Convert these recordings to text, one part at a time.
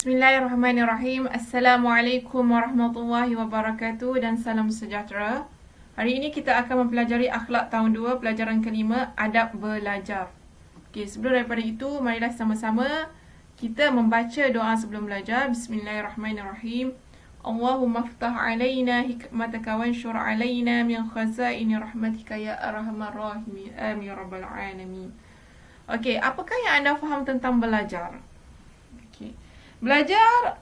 Bismillahirrahmanirrahim. Assalamualaikum warahmatullahi wabarakatuh dan salam sejahtera. Hari ini kita akan mempelajari akhlak tahun 2, pelajaran kelima, adab belajar. Okey, sebelum daripada itu, marilah sama-sama kita membaca doa sebelum belajar. Bismillahirrahmanirrahim. Allahumma ftah alaina hikmataka wanshur alaina min khazaini rahmatika ya arhamar rahimin. Amin ya rabbal alamin. Okey, apakah yang anda faham tentang belajar? Okey. Belajar,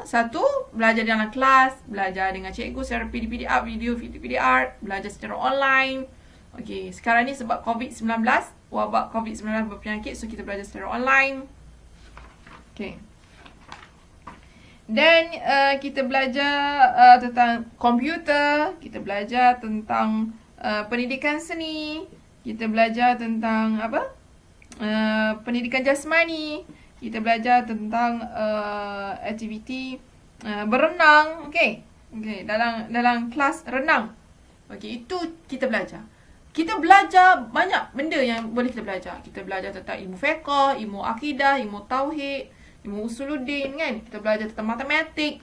satu, belajar dalam kelas, belajar dengan cikgu secara PDPR, video-PDPR, belajar secara online. Okey, sekarang ni sebab COVID-19, wabak COVID-19 berpenyakit, so kita belajar secara online. Okey. Dan kita belajar tentang komputer, kita belajar tentang pendidikan seni, kita belajar tentang pendidikan jasmani. Kita belajar tentang aktiviti berenang, okey. Okey, dalam kelas renang. Okey, itu kita belajar. Kita belajar banyak benda yang boleh kita belajar. Kita belajar tentang ilmu fiqh, ilmu akidah, ilmu tauhid, ilmu usuluddin kan. Kita belajar tentang matematik.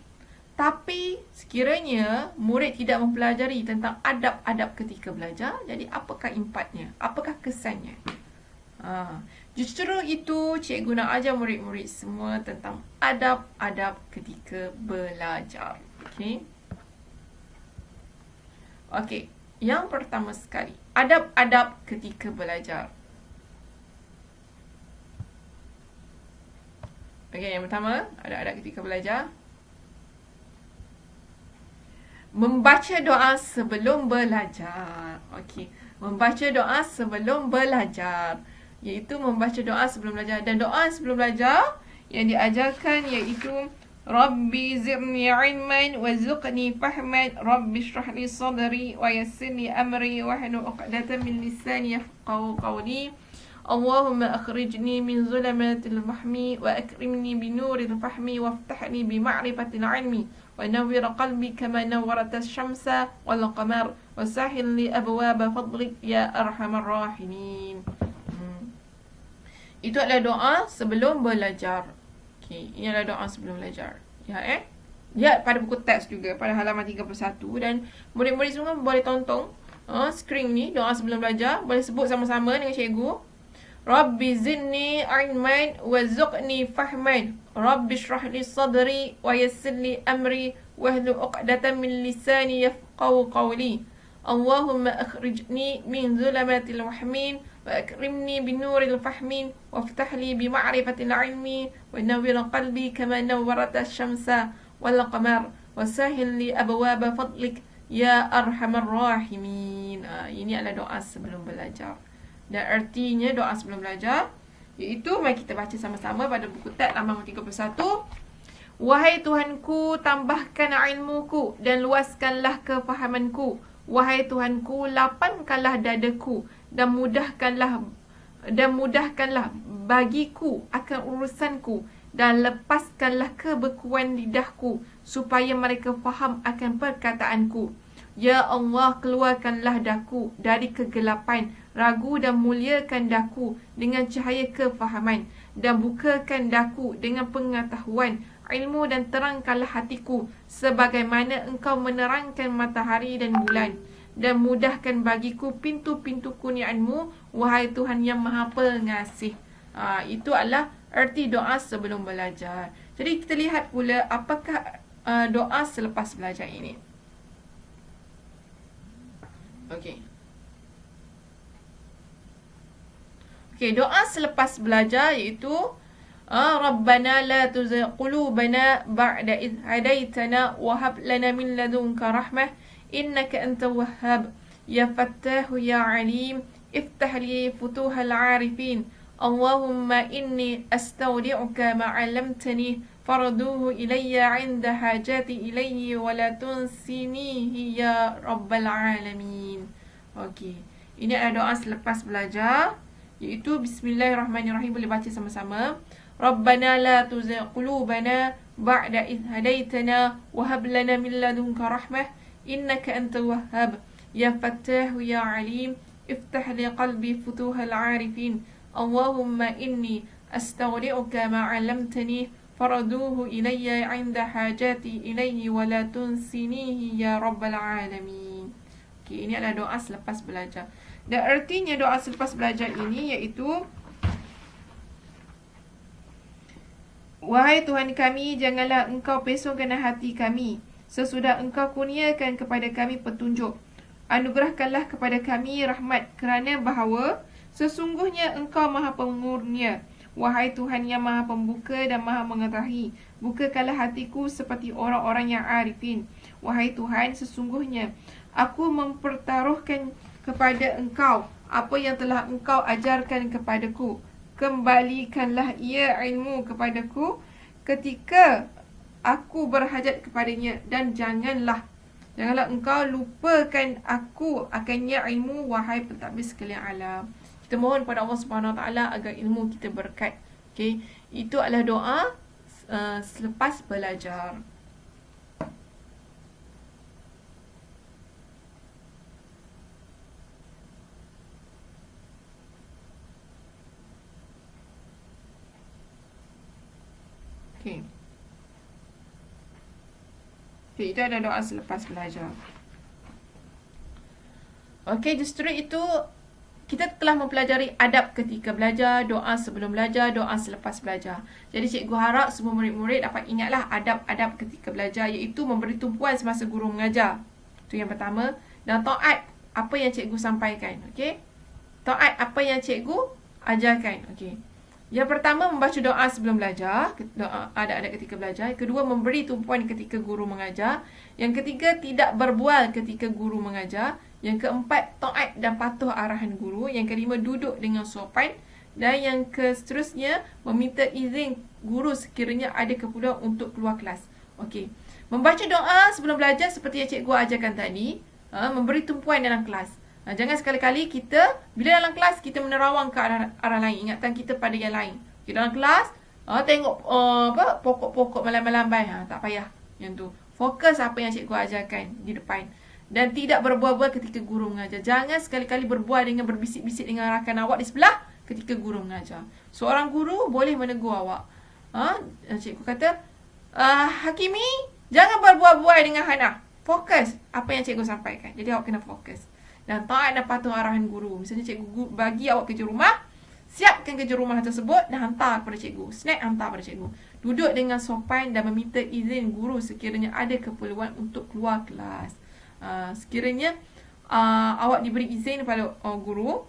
Tapi sekiranya murid tidak mempelajari tentang adab-adab ketika belajar, jadi apakah impaknya? Apakah kesannya? Justru itu cikgu nak ajar murid-murid semua tentang adab-adab ketika belajar. Okey. Okey, yang pertama sekali, adab-adab ketika belajar. Okey, yang pertama, adab-adab ketika belajar. Membaca doa sebelum belajar. Okey, membaca doa sebelum belajar, iaitu membaca doa sebelum belajar. Dan doa sebelum belajar yang diajarkan iaitu Rabbi zidni ilman warzuqni fahman Rabbi shrah li sadri wa yassir li amri wahlul 'uqdatam min lisani yafqahu qawli Allahumma akhrijni min zulamatil wahmi wa akrimni bi nuril fahmi waftahni bi ma'rifatil ilmi wa nawwir qalbi kama nawwaratas syamsa wal qamar wa sahhil li abwaaba fadlik ya arhamar rahimin. Itu adalah doa sebelum belajar. Okey, ini adalah doa sebelum belajar. Ya, pada buku teks juga pada halaman 31 dan murid-murid semua boleh tonton skrin ni doa sebelum belajar, boleh sebut sama-sama dengan cikgu. Rabbi zidni ilman warzuqni fahman. Rabbi shrah li sadri wa yassir li amri wahlul 'uqdatam min lisani yafqahu qawli. Allahumma akhrijni min zulamatil wahmin وأكرمني بنور الفهم وافتح لي بمعرفة العلم ونور قلبي كما نورت الشمس والقمر وسهل لي أبواب فضلك يا أرحم الراحمين. Ini adalah doa sebelum belajar. Dan artinya doa sebelum belajar iaitu, mari kita baca sama-sama pada buku teks halaman 31. Wahai Tuhanku, tambahkan ilmuku dan luaskanlah kefahamanku. Wahai Tuhanku, lapangkanlah dadaku dan mudahkanlah bagiku akan urusanku dan lepaskanlah kebekuan lidahku supaya mereka faham akan perkataanku. Ya Allah, keluarkanlah daku dari kegelapan ragu dan muliakan daku dengan cahaya kefahaman dan bukakan daku dengan pengetahuan ilmu dan terangkanlah hatiku sebagaimana engkau menerangkan matahari dan bulan. Dan mudahkan bagiku pintu-pintu kurniaanmu, wahai Tuhan yang Maha Pengasih. Itu adalah erti doa sebelum belajar. Jadi kita lihat pula apakah doa selepas belajar ini. Okey, doa selepas belajar iaitu Rabbana la tuzigh qulubana ba'da idh hadaitana wa hab lana min ladunka rahmah innaka antal wahhab ya fattahu ya alim iftah li futuhal arifin Allahumma inni astawdi'uka ma 'allamtani farduhu ilayya 'inda hajati ilayhi wa la tunsinihi ya rabbal alamin. Okey, ini adalah doa selepas belajar iaitu bismillahirrahmanirrahim. Boleh baca sama-sama. Rabbana la tuzigh qulubana ba'da idh hadaitana wa hab lana min ladunka rahmah innaka antal wahhab ya fattahu ya alim iftah li qalbi futuhal arifin Allahumma inni astawdi'uka ma 'allamtani Faraduhu ilayya 'inda hajati ilayhi wa la tunsinihi ya rabbal alamin. Okey, ini adalah doa selepas belajar. Dan artinya doa selepas belajar ini iaitu, wahai Tuhan kami, janganlah Engkau pesongkan hati kami sesudah Engkau kurniakan kepada kami petunjuk. Anugerahkanlah kepada kami rahmat, kerana bahawa sesungguhnya Engkau Maha Pengurnia. Wahai Tuhan yang Maha Pembuka dan Maha Mengetahui, bukakanlah hatiku seperti orang-orang yang arifin. Wahai Tuhan, sesungguhnya aku mempertaruhkan kepada Engkau apa yang telah Engkau ajarkan kepadaku. Kembalikanlah ia ilmu kepadaku ketika aku berhajat kepadanya, dan janganlah Engkau lupakan aku akannya ilmu, wahai pentadbir sekalian alam. Kita mohon pada Allah Subhanahu Wa Taala agar ilmu kita berkat. Okey, itu adalah doa selepas belajar. Okey. Okey, itu adalah doa selepas belajar. Okey, justru itu kita telah mempelajari adab ketika belajar, doa sebelum belajar, doa selepas belajar. Jadi cikgu harap semua murid-murid dapat ingatlah adab-adab ketika belajar, iaitu memberi tumpuan semasa guru mengajar. Itu yang pertama. Dan taat apa yang cikgu sampaikan. Okey? Taat apa yang cikgu ajarkan. Okey. Yang pertama, membaca doa sebelum belajar, doa adab-adab ketika belajar. Yang kedua, memberi tumpuan ketika guru mengajar. Yang ketiga, tidak berbual ketika guru mengajar. Yang keempat, taat dan patuh arahan guru. Yang kelima, duduk dengan sopan. Dan yang seterusnya, meminta izin guru sekiranya ada keperluan untuk keluar kelas. Okey. Membaca doa sebelum belajar seperti yang cikgu ajarkan tadi, memberi tumpuan dalam kelas. Jangan sekali-kali kita, bila dalam kelas, kita menerawang ke arah lain. Ingatan kita pada yang lain. Okay, dalam kelas, tengok pokok-pokok melambai-lambai. Tak payah yang tu. Fokus apa yang cikgu ajarkan di depan. Dan tidak berbual-bual ketika guru mengajar. Jangan sekali-kali berbual dengan berbisik-bisik dengan rakan awak di sebelah ketika guru mengajar. Seorang guru boleh menegur awak. Cikgu kata, Hakimi, jangan berbual-bual dengan Hana. Fokus apa yang cikgu sampaikan. Jadi awak kena fokus. Dan taat dan patuh arahan guru. Misalnya cikgu bagi awak kerja rumah, siapkan kerja rumah tersebut dan hantar kepada cikgu. Snack hantar kepada cikgu. Duduk dengan sopan dan meminta izin guru sekiranya ada keperluan untuk keluar kelas. Sekiranya awak diberi izin kepada guru,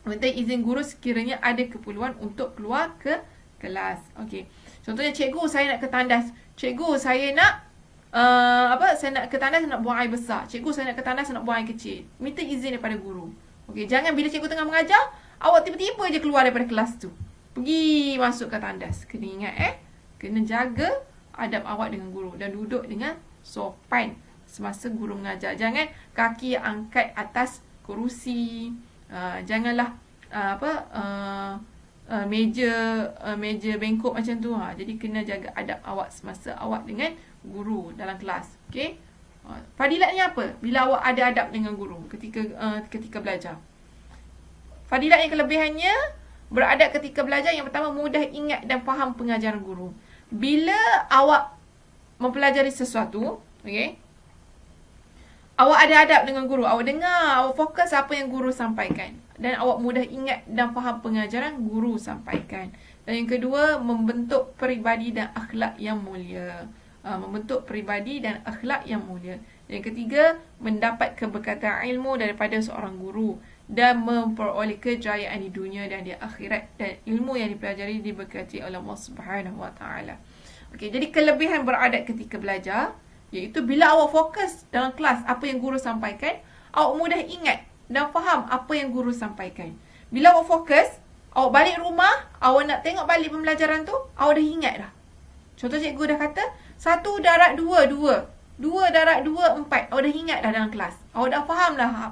minta izin guru sekiranya ada keperluan untuk keluar ke kelas. Okey. Contohnya, cikgu, saya nak ke tandas. Cikgu, saya nak saya nak ke tandas, saya nak buang air besar. Cikgu, saya nak ke tandas, saya nak buang air kecil. Minta izin daripada guru. Okey, jangan bila cikgu tengah mengajar, awak tiba-tiba je keluar daripada kelas tu, pergi masuk ke tandas. Kena ingat kena jaga adab awak dengan guru dan duduk dengan sopan semasa guru mengajar. Jangan kaki angkat atas kerusi. Janganlah meja bengkok macam tu. Jadi kena jaga adab awak semasa awak dengan guru dalam kelas. Okey. Fadilatnya apa? Bila awak ada adab dengan guru ketika belajar. Fadilat yang kelebihannya, beradab ketika belajar, yang pertama, mudah ingat dan faham pengajaran guru. Bila awak mempelajari sesuatu, okey, awak ada adab dengan guru, awak dengar, awak fokus apa yang guru sampaikan, dan awak mudah ingat dan faham pengajaran guru sampaikan. Dan yang kedua, membentuk peribadi dan akhlak yang mulia. Membentuk peribadi dan akhlak yang mulia. Yang ketiga, mendapat keberkatan ilmu daripada seorang guru dan memperoleh kejayaan di dunia dan di akhirat, dan ilmu yang dipelajari diberkati oleh Allah Subhanahu Wa Taala. Okey, jadi kelebihan beradab ketika belajar iaitu bila awak fokus dalam kelas apa yang guru sampaikan, awak mudah ingat dan faham apa yang guru sampaikan. Bila awak fokus, awak balik rumah, awak nak tengok balik pembelajaran tu, awak dah ingat dah. Contoh, cikgu dah kata 1 darab 2, 2 darab 2, 4. Awak dah ingat dah dalam kelas. Awak dah faham dah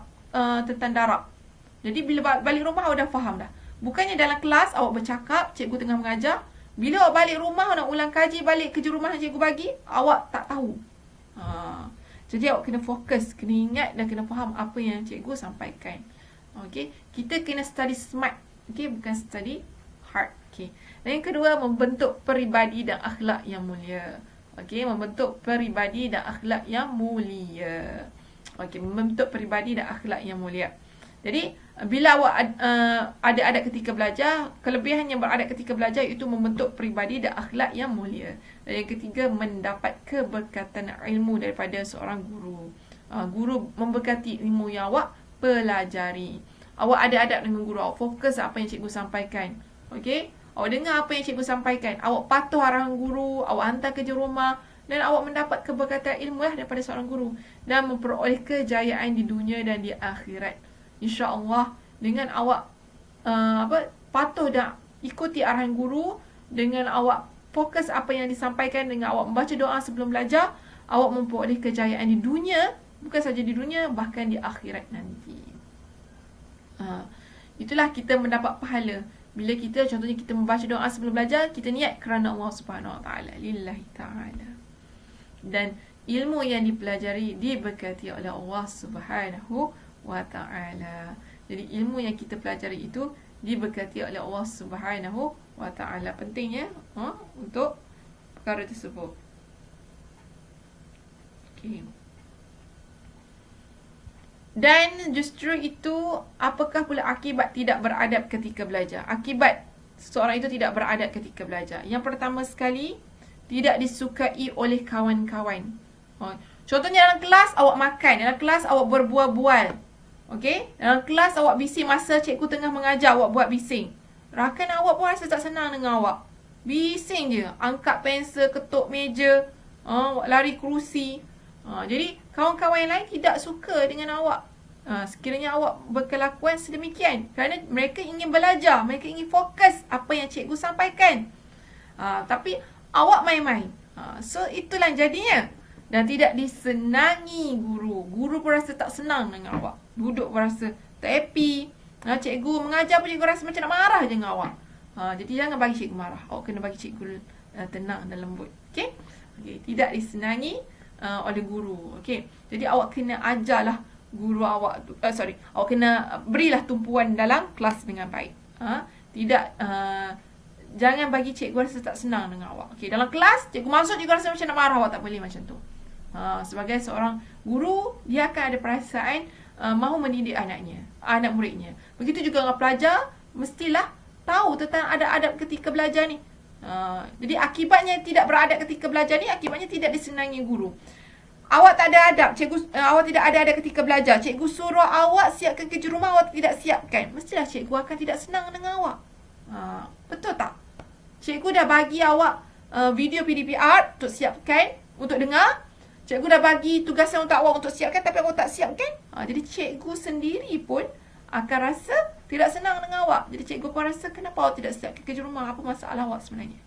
tentang darab. Jadi bila balik rumah, awak dah faham dah. Bukannya dalam kelas awak bercakap, cikgu tengah mengajar. Bila awak balik rumah, nak ulang kaji balik kerja rumah yang cikgu bagi, awak tak tahu. Jadi awak kena fokus, kena ingat dan kena faham apa yang cikgu sampaikan. Okey, kita kena study smart. Okey, bukan study hard. Okey. Dan yang kedua, membentuk peribadi dan akhlak yang mulia. Okey, membentuk peribadi dan akhlak yang mulia. Okey, membentuk peribadi dan akhlak yang mulia. Jadi, bila awak ada adab ketika belajar, kelebihan yang beradab ketika belajar itu membentuk peribadi dan akhlak yang mulia. Dan yang ketiga, mendapat keberkatan ilmu daripada seorang guru. Guru memberkati ilmu yang awak pelajari. Awak ada adab dengan guru, awak fokus apa yang cikgu sampaikan. Okey? Awak dengar apa yang cikgu sampaikan. Awak patuh arahan guru, awak hantar kerja rumah dan awak mendapat keberkatan ilmu daripada seorang guru dan memperoleh kejayaan di dunia dan di akhirat. InsyaAllah dengan awak patuh dan ikuti arahan guru, dengan awak fokus apa yang disampaikan, dengan awak membaca doa sebelum belajar, awak memperoleh kejayaan di dunia, bukan saja di dunia, bahkan di akhirat nanti. Itulah kita mendapat pahala bila kita, contohnya kita membaca doa sebelum belajar, kita niat kerana Allah Subhanahu Wa Taala, lillahi ta'ala. Dan ilmu yang dipelajari diberkati oleh Allah Subhanahu Wa Ta'ala. Jadi ilmu yang kita pelajari itu diberkati oleh Allah Subhanahu Wa Ta'ala. Pentingnya untuk perkara tersebut. Okay. Dan justru itu, apakah pula akibat tidak beradab ketika belajar? Akibat seseorang itu tidak beradab ketika belajar. Yang pertama sekali, tidak disukai oleh kawan-kawan. Contohnya dalam kelas awak makan, dalam kelas awak berbual-bual. Okey? Dalam kelas awak bising masa cikgu tengah mengajar, awak buat bising. Rakan awak pun rasa tak senang dengan awak. Bising je, angkat pensel, ketuk meja, lari kerusi. Jadi kawan-kawan yang lain tidak suka dengan awak. Sekiranya awak berkelakuan sedemikian, kerana mereka ingin belajar, mereka ingin fokus apa yang cikgu sampaikan. Tapi awak main-main. So itulah jadinya. Dan tidak disenangi guru. Guru pun rasa tak senang dengan awak. Duduk pun rasa tak happy. Cikgu mengajar pun cikgu rasa macam nak marah je dengan awak. Jadi jangan bagi cikgu marah. Awak kena bagi cikgu tenang dan lembut. Okay? Tidak disenangi oleh guru. Okay? Jadi awak kena ajarlah guru awak tu. Awak kena berilah tumpuan dalam kelas dengan baik. Jangan bagi cikgu rasa tak senang dengan awak. Okay? Dalam kelas, cikgu masuk, cikgu rasa macam nak marah, awak tak boleh macam tu. Sebagai seorang guru, dia akan ada perasaan mahu mendidik anak muridnya. Begitu juga dengan pelajar, mestilah tahu tentang adab ketika belajar ni. Jadi akibatnya tidak beradab ketika belajar ni, akibatnya tidak disenangi guru. Awak tak ada adab, awak tidak ada adab ketika belajar. Cikgu suruh awak siapkan kerja rumah, awak tidak siapkan. Mestilah cikgu akan tidak senang dengan awak. Betul tak? Cikgu dah bagi awak video PDPR untuk siapkan, untuk dengar. Cikgu dah bagi tugasan untuk awak untuk siapkan, tapi awak tak siapkan. Jadi cikgu sendiri pun akan rasa tidak senang dengan awak. Jadi cikgu pun rasa, kenapa awak tidak siapkan kerja rumah? Apa masalah awak sebenarnya?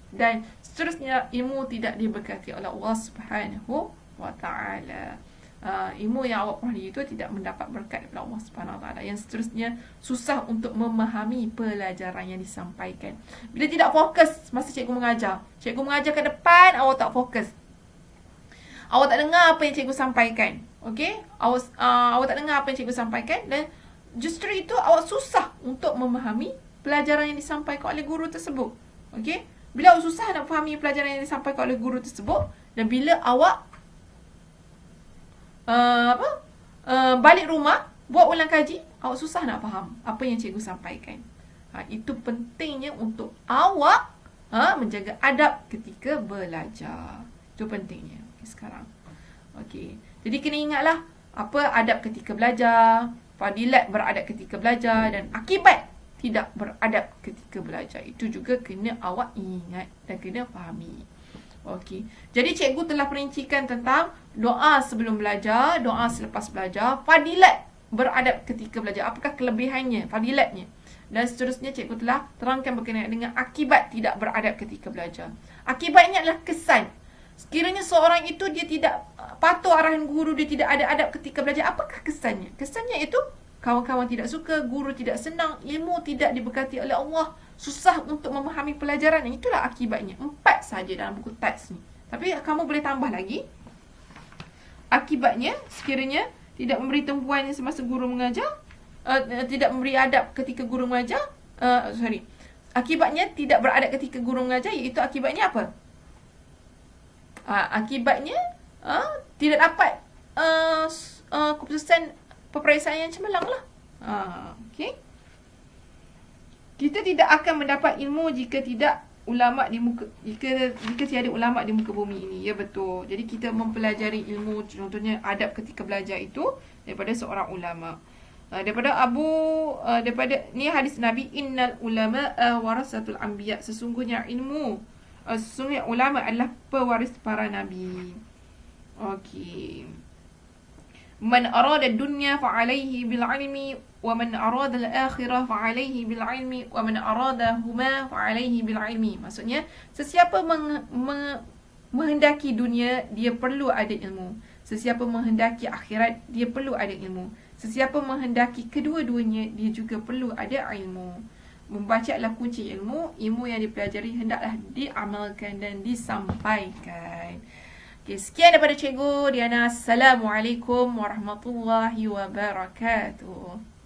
Dan seterusnya, ilmu tidak diberkati oleh Allah Subhanahu Wa Ta'ala. Ilmu yang awak pelajari itu tidak mendapat berkat daripada Allah Subhanahu Wa Ta'ala. Yang seterusnya, susah untuk memahami pelajaran yang disampaikan. Bila tidak fokus masa cikgu mengajar. Cikgu mengajar ke depan, awak tak fokus. Awak tak dengar apa yang cikgu sampaikan. Okey? Awak tak dengar apa yang cikgu sampaikan, dan justru itu awak susah untuk memahami pelajaran yang disampaikan oleh guru tersebut. Okey? Bila awak susah nak fahami pelajaran yang disampaikan oleh guru tersebut, dan bila awak balik rumah buat ulang kaji, awak susah nak faham apa yang cikgu sampaikan. Itu pentingnya untuk awak menjaga adab ketika belajar. Itu pentingnya. Sekarang. Okey. Jadi kena ingatlah apa adab ketika belajar, fadilat beradab ketika belajar, dan akibat tidak beradab ketika belajar. Itu juga kena awak ingat dan kena fahami. Okey. Jadi cikgu telah perincikan tentang doa sebelum belajar, doa selepas belajar, fadilat beradab ketika belajar. Apakah kelebihannya, fadilatnya? Dan seterusnya cikgu telah terangkan berkenaan dengan akibat tidak beradab ketika belajar. Akibatnya adalah kesan. Sekiranya seorang itu dia tidak patuh arahan guru, dia tidak ada adab ketika belajar, apakah kesannya? Kesannya itu kawan-kawan tidak suka, guru tidak senang, ilmu tidak diberkati oleh Allah, susah untuk memahami pelajaran. Itulah akibatnya. 4 saja dalam buku teks ni. Tapi kamu boleh tambah lagi. Akibatnya, sekiranya tidak memberi tumpuan semasa guru mengajar, tidak memberi adab ketika guru mengajar, Akibatnya tidak beradab ketika guru mengajar, iaitu akibatnya apa? Akibatnya tidak dapat keputusan peperiksaan yang cemerlang lah. Okay. Kita tidak akan mendapat ilmu jika tidak ulama di muka, jika tiada ulama di muka bumi ini. Ya, betul. Jadi kita mempelajari ilmu, contohnya adab ketika belajar itu daripada seorang ulama. Daripada ni hadis Nabi, innal ulama warasatul anbiya, sesungguhnya ulama adalah pewaris para nabi. Okey. Man arada dunya fa alaihi bil ilmi wa man arada al akhirah fa alaihi bil ilmi wa man arada huma fa alaihi bil ilmi. Maksudnya, sesiapa menghendaki dunia, dia perlu ada ilmu. Sesiapa menghendaki akhirat, dia perlu ada ilmu. Sesiapa menghendaki kedua-duanya, dia juga perlu ada ilmu. Membaca adalah kunci ilmu. Ilmu yang dipelajari hendaklah diamalkan dan disampaikan. Okay, sekian daripada Cikgu Diana. Assalamualaikum warahmatullahi wabarakatuh.